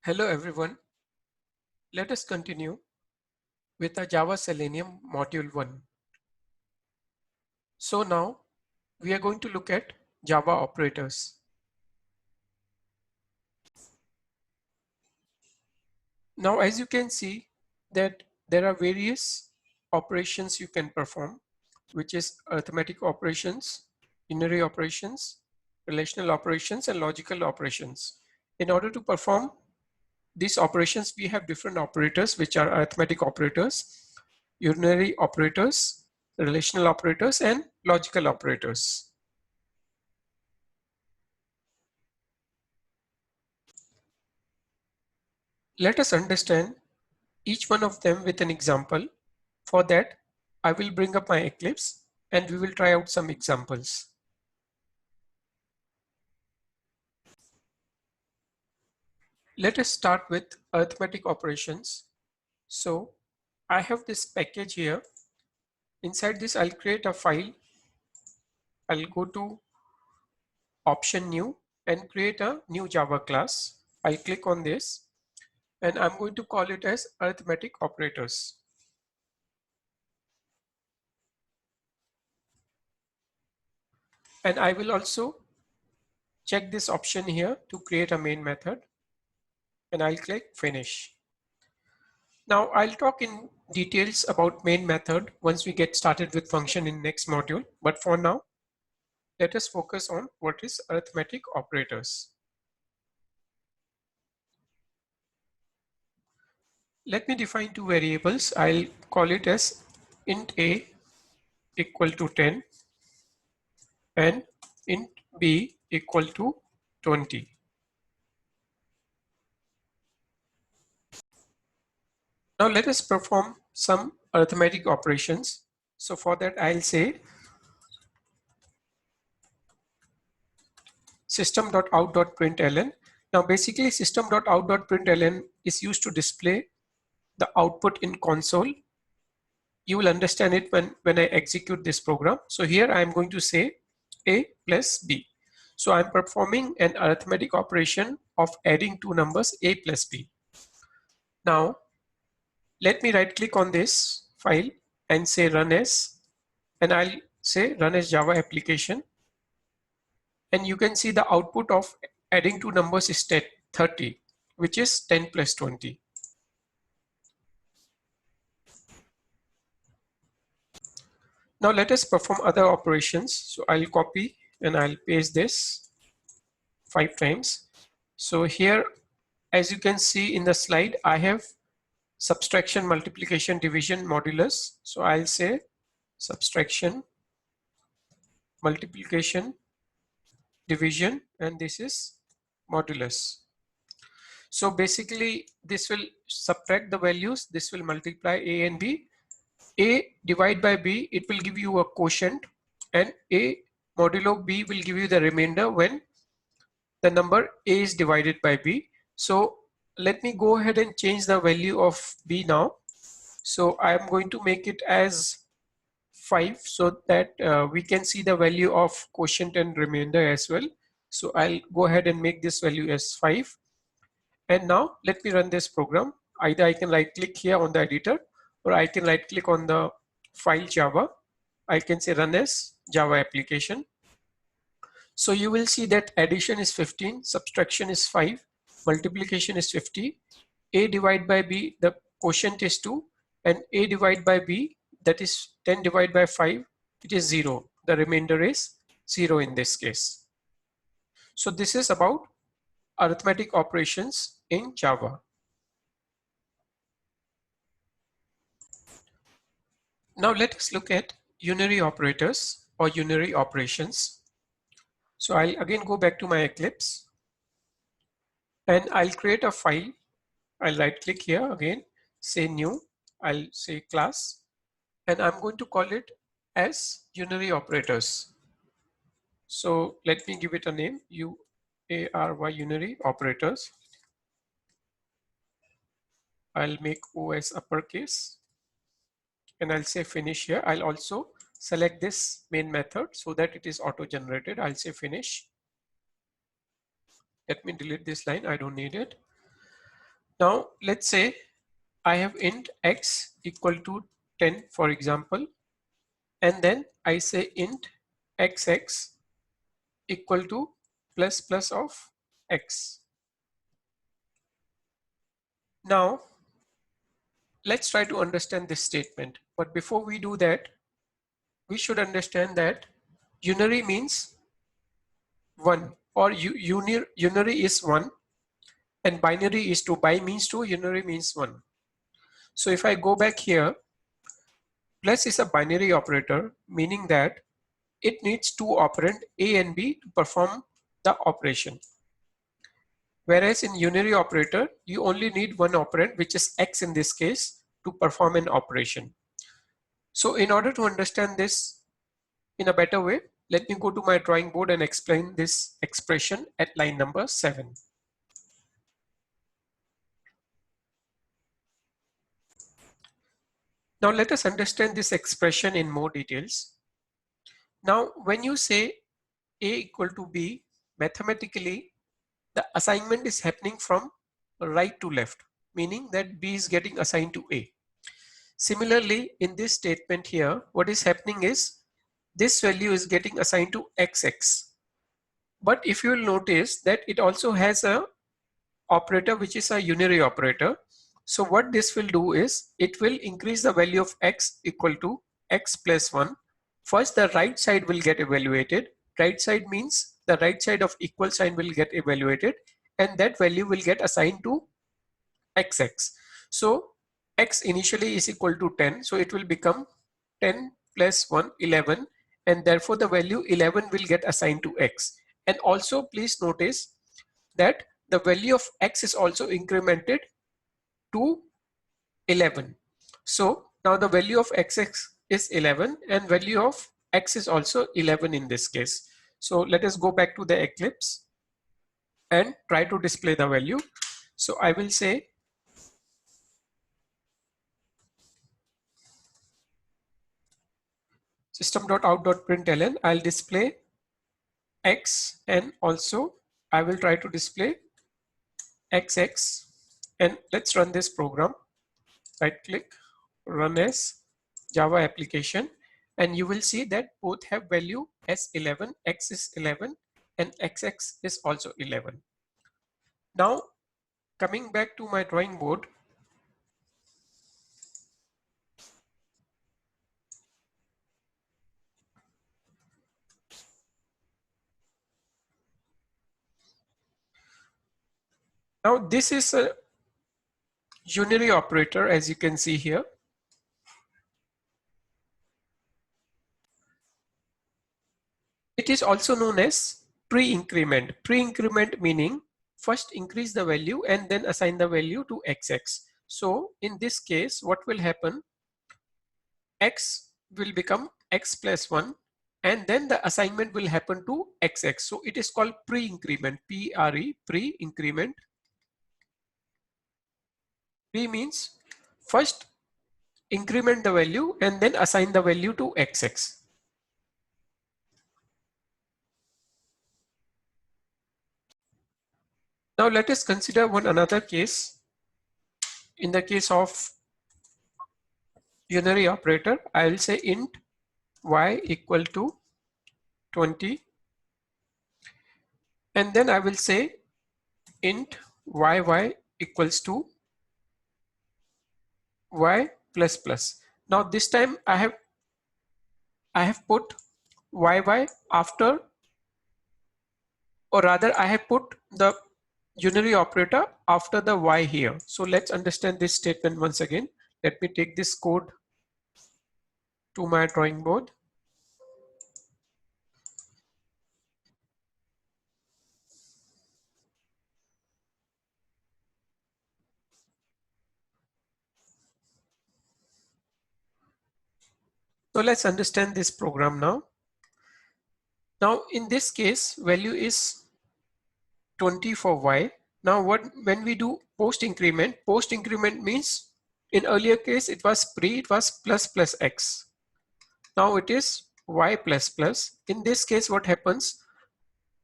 Hello everyone. Let us continue with the Java Selenium Module 1. So now we are going to look at Java operators. Now as you can see that there are various operations you can perform, which is arithmetic operations, unary operations, relational operations, and logical operations. In order to perform these operations, we have different operators, which are arithmetic operators, unary operators, relational operators, and logical operators. Let us understand each one of them with an example. For that, I will bring up my Eclipse and we will try out some examples. Let us start with arithmetic operations. So I have this package here. Inside this, I'll create a file. I'll go to option new and create a new Java class. I'll click on this and I'm going to call it as arithmetic operators. And I will also check this option here to create a main method and I'll click finish. Now I'll talk in details about main method once we get started with function in next module. But for now, let us focus on what is arithmetic operators. Let me define two variables. I'll call it as int a equal to 10 and int b equal to 20. Now let us perform some arithmetic operations. So for that I'll say system.out.println. Now basically system.out.println is used to display the output in console. You will understand it when I execute this program. So here I am going to say a plus b. So I'm performing an arithmetic operation of adding two numbers a plus b. Now let me right click on this file and say run as, and I'll say run as Java application. And you can see the output of adding two numbers is 30, which is 10 plus 20. Now let us perform other operations. So I'll copy and I'll paste this 5 times. So here, as you can see in the slide, I have subtraction, multiplication, division, modulus. So I'll say subtraction, multiplication, division, and this is modulus. So basically this will subtract the values, this will multiply a and b. A divided by b, it will give you a quotient, and a modulo b will give you the remainder when the number a is divided by b. So let me go ahead and change the value of b now. So I am going to make it as 5 so that we can see the value of quotient and remainder as well. So I'll go ahead and make this value as 5. And now let me run this program. Either I can right click here on the editor or I can right click on the file Java. I can say run as Java application. So you will see that addition is 15, subtraction is 5, multiplication is 50, a divided by b, the quotient is 2, and a divided by b, that is 10 divided by 5, it is 0. The remainder is 0 in this case. So this is about arithmetic operations in Java. Now let us look at unary operators or unary operations. So I'll again go back to my Eclipse and I'll create a file. I'll right click here again, say new, I'll say class, and I'm going to call it as unary operators. So let me give it a name, UARY unary operators. I'll make OS uppercase and I'll say finish here. I'll also select this main method so that it is auto generated. I'll say finish. Let me delete this line, I don't need it. Now let's say I have int x equal to 10, for example, and then I say int xx equal to plus plus of x. Now let's try to understand this statement. But before we do that, we should understand that unary means 1, or unary is 1 and binary is 2. Bi means 2, unary means 1. So if I go back here, plus is a binary operator, meaning that it needs two operand A and B to perform the operation. Whereas in unary operator, you only need one operand, which is x in this case, to perform an operation. So in order to understand this in a better way, let me go to my drawing board and explain this expression at line number 7. Now let us understand this expression in more details. Now when you say A equal to B, mathematically the assignment is happening from right to left, meaning that B is getting assigned to A. Similarly, in this statement here, what is happening is this value is getting assigned to XX. But if you will notice that it also has a operator which is a unary operator. So what this will do is it will increase the value of x equal to x plus 1. First the right side will get evaluated. Right side means the right side of equal sign will get evaluated, and that value will get assigned to xx. So x initially is equal to 10, so it will become 10 plus 1 11, and therefore the value 11 will get assigned to x. And also please notice that the value of x is also incremented to 11. So now the value of xx is 11 and value of x is also 11 in this case. So let us go back to the Eclipse and try to display the value. So I will say system.out.println, I'll display x, and also I will try to display xx, and let's run this program. Right click, run as Java application, and you will see that both have value as 11, x is 11 and xx is also 11. Now coming back to my drawing board, now this is a unary operator, as you can see here. It is also known as pre-increment. Pre-increment meaning first increase the value and then assign the value to xx. So in this case, what will happen? X will become x plus 1, and then the assignment will happen to xx. So it is called pre-increment, P-R-E, pre-increment. Pre means first increment the value and then assign the value to xx. Now let us consider one another case. In the case of unary operator, I will say int y equal to 20, and then I will say int y equals to y plus plus. Now this time I have put y after, or rather I have put the unary operator after the y here. So let's understand this statement once again. Let me take this code to my drawing board. So let's understand this program now. Now in this case, value is 20 for y. Now when we do post increment means in earlier case it was pre, it was plus plus x. Now it is y plus plus. In this case what happens?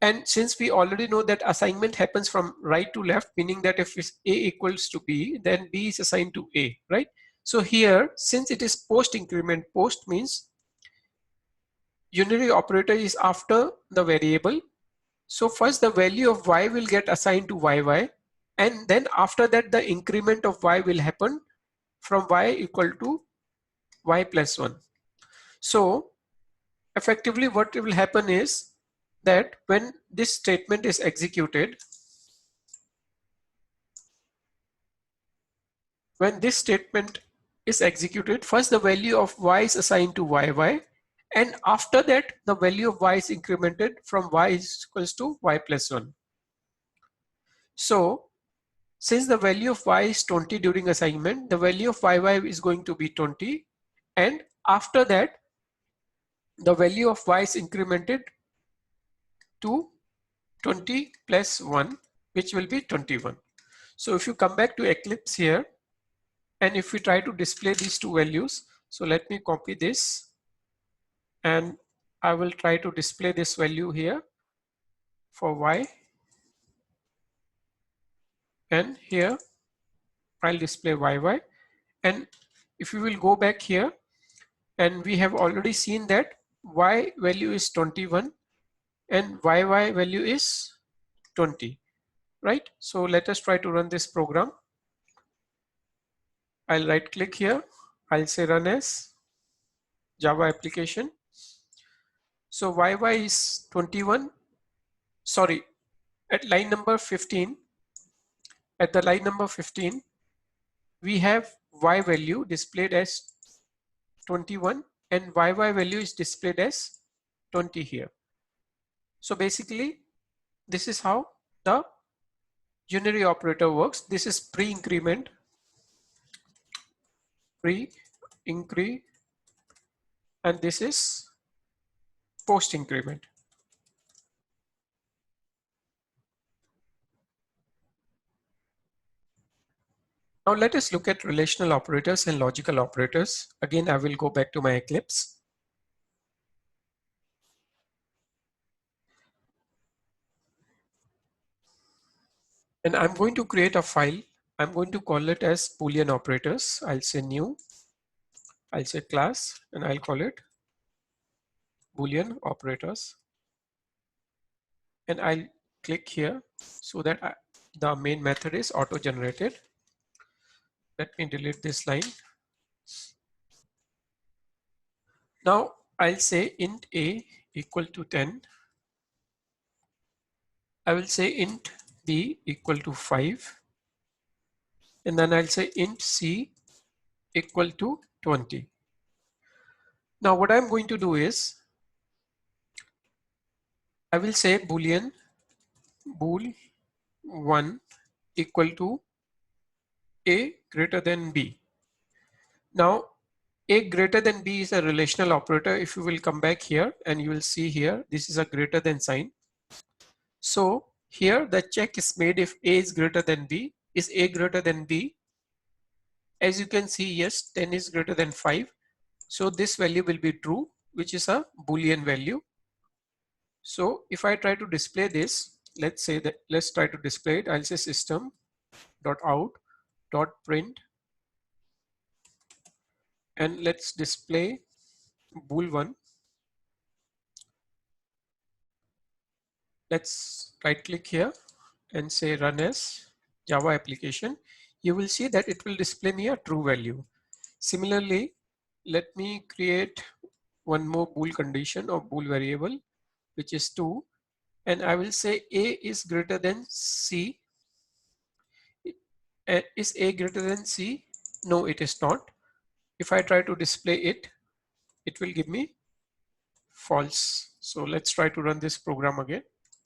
And since we already know that assignment happens from right to left, meaning that if it's A equals to B, then B is assigned to A, right? So here, since it is post increment, post means unary operator is after the variable. So first the value of y will get assigned to yy, and then after that the increment of y will happen from y equal to y plus 1. So effectively what will happen is that when this statement is executed, first the value of y is assigned to yy, and after that the value of y is incremented from y is equals to y plus 1. So since the value of y is 20 during assignment, the value of yy is going to be 20, and after that the value of y is incremented to 20 plus 1, which will be 21. So if you come back to Eclipse here, and if we try to display these two values, so let me copy this and I will try to display this value here for y, and here I'll display yy. And if you will go back here, and we have already seen that y value is 21 and yy value is 20, right? So let us try to run this program. I'll right click here, I'll say run as Java application. So yy is 21, sorry, at line number 15, at the line number 15, we have y value displayed as 21 and yy value is displayed as 20 here. So basically, this is how the unary operator works. This is pre-increment, and this is post-increment. Now let us look at relational operators and logical operators. Again, I will go back to my Eclipse. And I'm going to create a file. I'm going to call it as Boolean operators. I'll say new, I'll say class, and I'll call it Boolean operators. And I'll click here so that the main method is auto-generated. Let me delete this line. Now I'll say int a equal to 10. I will say int b equal to 5. And then I'll say int c equal to 20. Now what I'm going to do is I will say Boolean bool1 equal to a greater than b. Now a greater than b is a relational operator. If you will come back here and you will see here, this is a greater than sign. So here the check is made if a is greater than b. Is a greater than b? As you can see, yes, 10 is greater than 5. So this value will be true, which is a Boolean value. So if I try to display this, let's say that, let's try to display it. I'll say system.out.print, and let's display bool1. Let's right click here and say run as Java application. You will see that it will display me a true value. Similarly, let me create one more bool condition or bool variable, which is 2, and I will say a is greater than c. Is a greater than c? No, it is not. If I try to display it, it will give me false. So let's try to run this program again.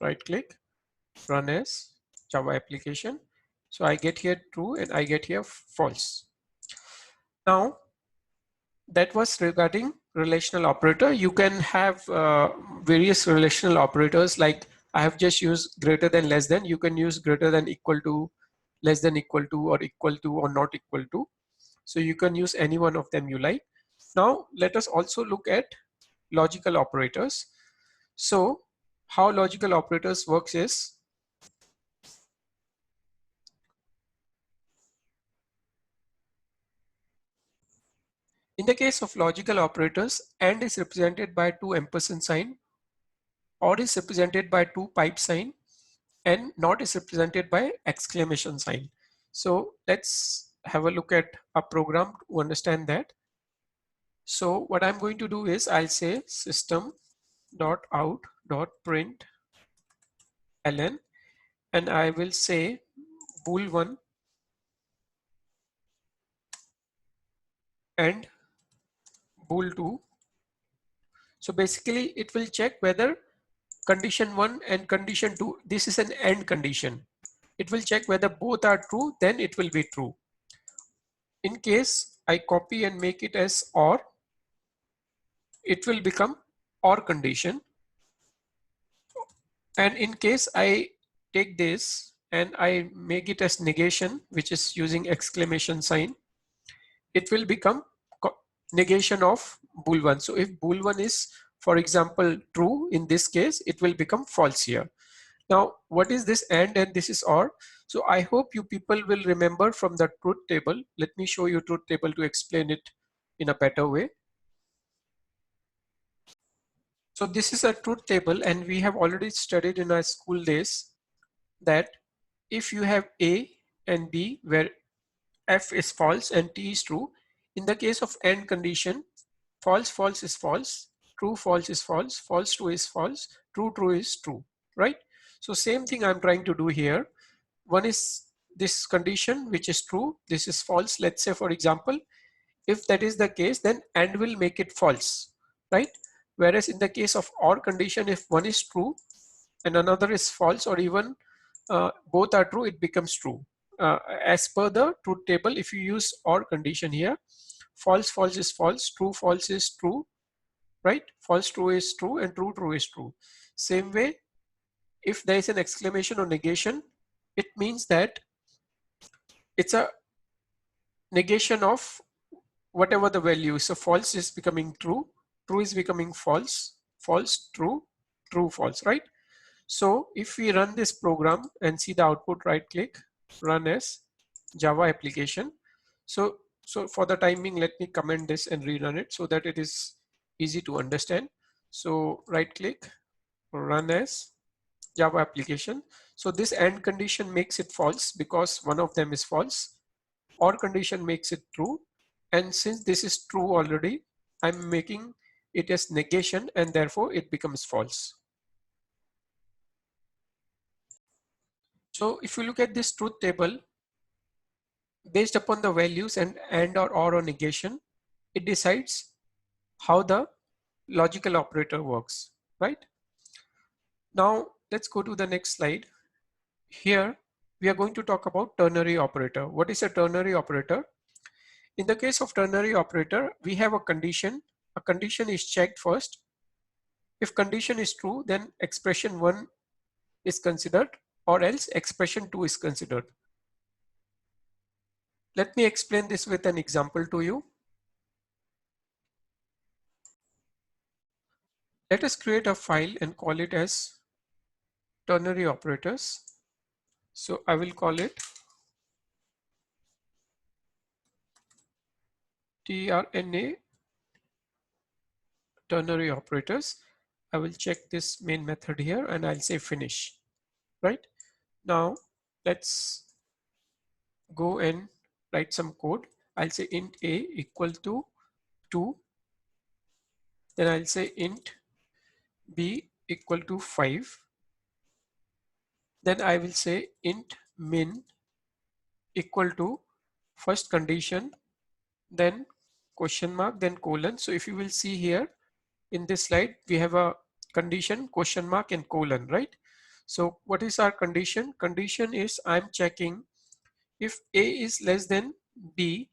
Right click, run as Java application. So I get here true and I get here false. Now that was regarding relational operator. You can have various relational operators, like I have just used greater than, less than. You can use greater than, equal to, less than, equal to, or equal to, or not equal to. So you can use any one of them you like. Now let us also look at logical operators. So how logical operators works is, in the case of logical operators, AND is represented by two ampersand sign, OR is represented by two pipe sign, and NOT is represented by exclamation sign. So let's have a look at a program to understand that. So what I'm going to do is I'll say system.out.println, and I will say bool1 and bool2. So basically it will check whether condition 1 and condition 2, this is an AND condition. It will check whether both are true, then it will be true. In case I copy and make it as OR, it will become OR condition. And in case I take this and I make it as negation, which is using exclamation sign, it will become negation of bool1. So if bool1 is, for example, true in this case, it will become false here. Now, what is this and this is OR? So I hope you people will remember from the truth table. Let me show you truth table to explain it in a better way. So this is a truth table, and we have already studied in our school days that if you have A and B where F is false and T is true, in the case of AND condition, false false is false, true false is false, false true is false, true true is true, right? So same thing I'm trying to do here. One is this condition which is true, this is false. Let's say for example, if that is the case, then AND will make it false, right? Whereas in the case of OR condition, if one is true and another is false, or even both are true, it becomes true. As per the truth table, if you use OR condition here, false false is false, true false is true, right? False true is true, and true true is true. Same way, if there is an exclamation or negation, it means that it's a negation of whatever the value is. So false is becoming true, true is becoming false, false true, true false, right? So if we run this program and see the output, right click, run as Java application. So for the time being, let me comment this and rerun it so that it is easy to understand. So right click, run as Java application. So this AND condition makes it false because one of them is false. OR condition makes it true. And since this is true already, I'm making it as negation, and therefore it becomes false. So if you look at this truth table, based upon the values and or negation, it decides how the logical operator works, right? Now let's go to the next slide. Here we are going to talk about ternary operator. What is a ternary operator? In the case of ternary operator, we have a condition. A condition is checked first. If condition is true, then expression 1 is considered, or else expression 2 is considered. Let me explain this with an example to you. Let us create a file and call it as ternary operators. So I will call it trna ternary operators. I will check this main method here and I'll say finish, right? Now let's go and write some code. I'll say int a equal to 2. Then I'll say int b equal to 5. Then I will say int min equal to first condition, then question mark, then colon. So if you will see here in this slide, we have a condition, question mark, and colon, right? So what is our condition? Condition is I'm checking if a is less than b,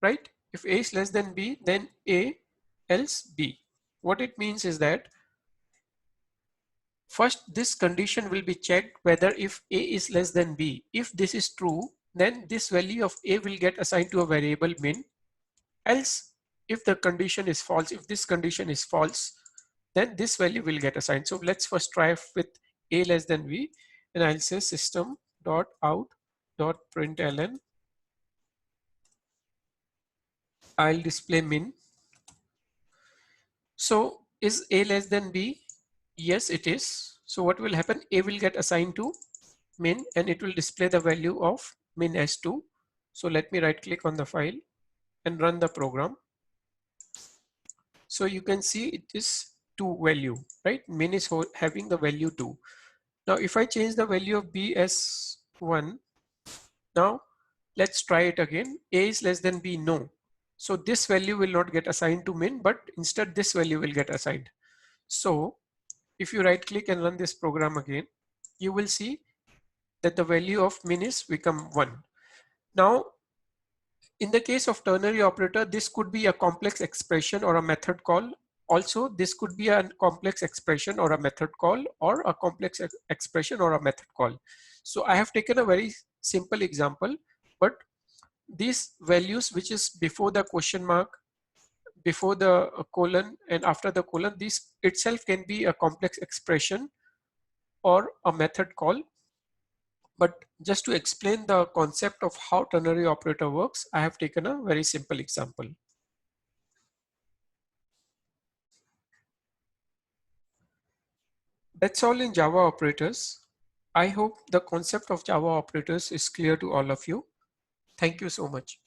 right? If a is less than b, then a, else b. What it means is that first this condition will be checked whether if a is less than b. If this is true, then this value of a will get assigned to a variable min. Else, if the condition is false, if this condition is false, then this value will get assigned. So let's first try with a less than b, and I'll say system dot out dot println. I'll display min. So is a less than b? Yes, it is. So what will happen? A will get assigned to min and it will display the value of min as 2. So let me right click on the file and run the program. So you can see it is 2 value, right? Min is having the value 2. Now if I change the value of b as 1, now let's try it again. A is less than b, no. So this value will not get assigned to min, but instead this value will get assigned. So if you right click and run this program again, you will see that the value of min is become 1. Now in the case of ternary operator, this could be a complex expression or a method call. Also, this could be a complex expression or a method call, or a complex expression or a method call. So I have taken a very simple example, but these values which is before the question mark, before the colon and after the colon, this itself can be a complex expression or a method call. But just to explain the concept of how ternary operator works, I have taken a very simple example. That's all in Java operators. I hope the concept of Java operators is clear to all of you. Thank you so much.